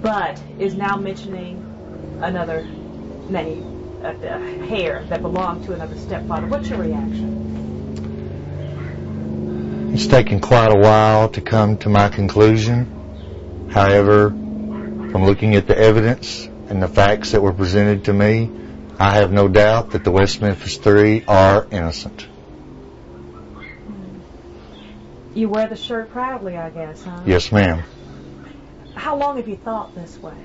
but is now mentioning another name, a hair that belonged to another stepfather. What's your reaction? It's taken quite a while to come to my conclusion. However, from looking at the evidence and the facts that were presented to me, I have no doubt that the West Memphis Three are innocent. You wear the shirt proudly, I guess, huh? Yes, ma'am. How long have you thought this way?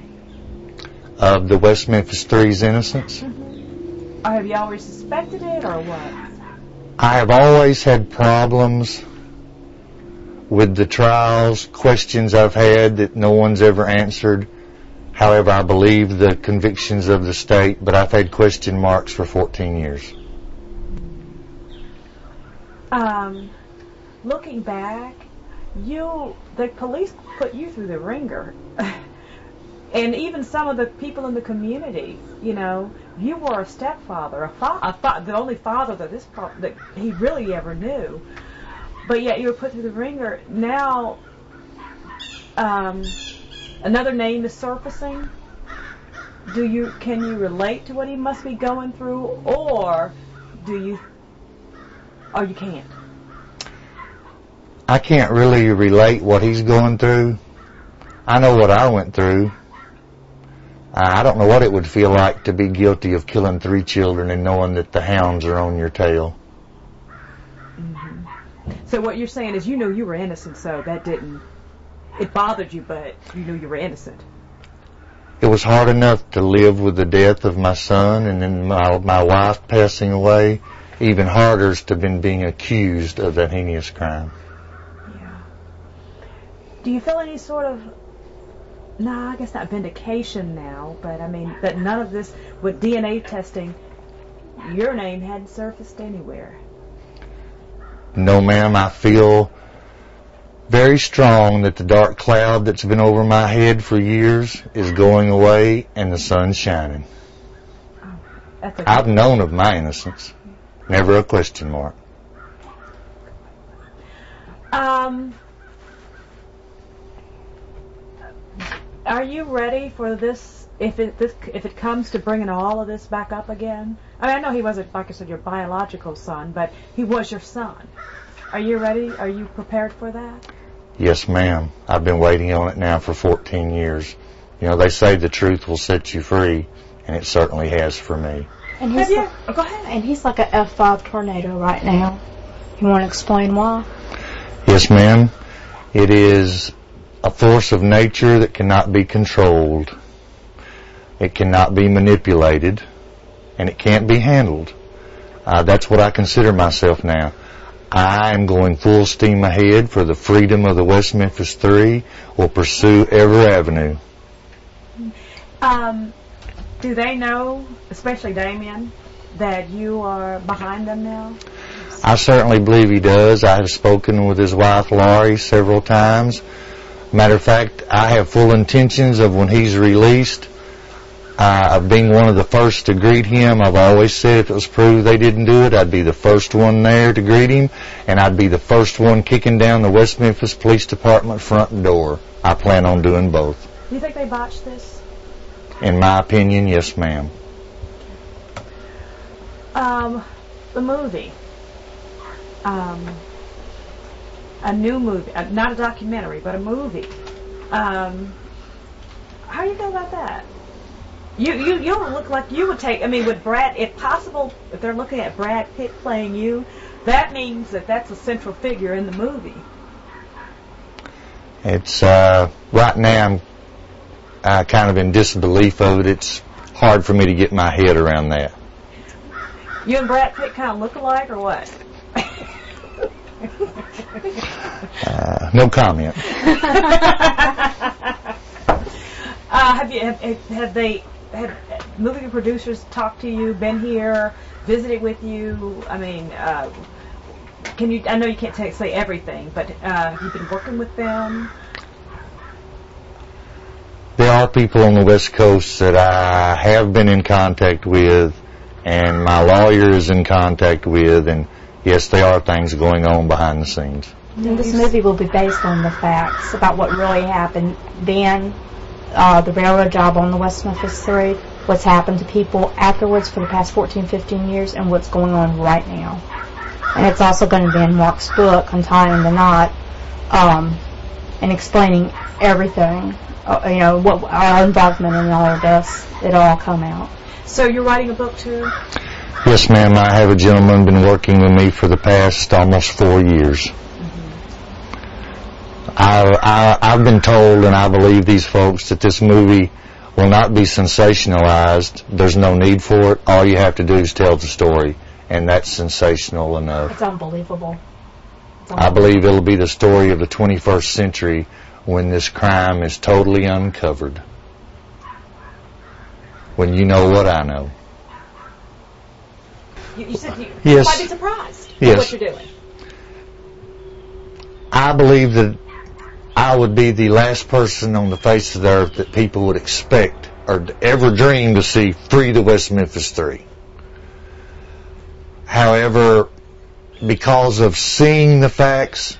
Of the West Memphis Three's innocence? Or have you always suspected it, or what? I have always had problems with the trials, questions I've had that no one's ever answered. However, I believe the convictions of the state, but I've had question marks for 14 years. Looking back, the police put you through the ringer. And even some of the people in the community, you know, you were a stepfather, the only father that he really ever knew. But yet you were put through the ringer. Now, another name is surfacing. Can you relate to what he must be going through, or you can't? I can't really relate what he's going through. I know what I went through. I don't know what it would feel like to be guilty of killing 3 children and knowing that the hounds are on your tail. So what you're saying is you knew you were innocent, so it bothered you, but you knew you were innocent. It was hard enough to live with the death of my son and then my wife passing away. Even harder is to have been being accused of that heinous crime. Yeah. Do you feel any sort of, I guess not vindication now, but I mean that none of this, with DNA testing, your name hadn't surfaced anywhere? No, ma'am. I feel very strong that the dark cloud that's been over my head for years is going away and the sun's shining. I've known of my innocence. Never a question mark. Are you ready for this? If it comes to bringing all of this back up again? I mean, I know he wasn't, like I said, your biological son, but he was your son. Are you ready? Are you prepared for that? Yes, ma'am. I've been waiting on it now for 14 years. You know, they say the truth will set you free, and it certainly has for me. And he's go ahead. And he's like a F5 tornado right now. You want to explain why? Yes, ma'am. It is a force of nature that cannot be controlled. It cannot be manipulated, and it can't be handled. That's what I consider myself now. I am going full steam ahead for the freedom of the West Memphis Three. Will pursue every avenue. Do they know, especially Damien, that you are behind them now? I certainly believe he does. I have spoken with his wife, Laurie, several times. Matter of fact, I have full intentions of when he's released, of being one of the first to greet him. I've always said if it was proved they didn't do it, I'd be the first one there to greet him, and I'd be the first one kicking down the West Memphis Police Department front door. I plan on doing both. Do you think they botched this? In my opinion, yes, ma'am. The movie. A new movie. Not a documentary, but a movie. How do you feel about that? You don't look like you would take, I mean, with Brad, if possible, if they're looking at Brad Pitt playing you, that means that that's a central figure in the movie. It's, right now I'm kind of in disbelief of it. It's hard for me to get my head around that. You and Brad Pitt kind of look alike, or what? No comment. Have movie producers talked to you, been here, visited with you? I mean, I know you can't say everything, but have you been working with them? There are people on the West Coast that I have been in contact with, and my lawyer is in contact with, and yes, there are things going on behind the scenes. And this movie will be based on the facts about what really happened then the railroad job on the West Memphis 3, what's happened to people afterwards for the past 14, 15 years, and what's going on right now. And it's also going to be in Mark's book, Untying the Knot, and explaining everything, what our involvement in all of this. It'll all come out. So you're writing a book too? Yes, ma'am. I have a gentleman been working with me for the past almost 4 years. I've been told, and I believe these folks, that this movie will not be sensationalized. There's no need for it. All you have to do is tell the story, and that's sensational enough. It's unbelievable. I believe it'll be the story of the 21st century when this crime is totally uncovered. When you know what I know. You said you Yes. might be surprised Yes. at what you're doing. I believe that I would be the last person on the face of the earth that people would expect or ever dream to see free the West Memphis 3. However, because of seeing the facts,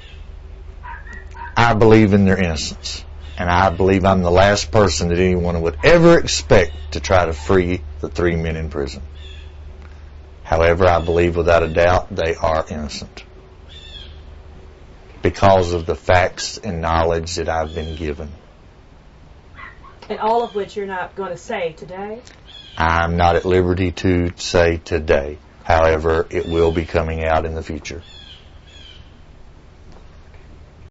I believe in their innocence. And I believe I'm the last person that anyone would ever expect to try to free the 3 men in prison. However, I believe without a doubt they are innocent, because of the facts and knowledge that I've been given. And all of which you're not going to say today? I'm not at liberty to say today. However, it will be coming out in the future.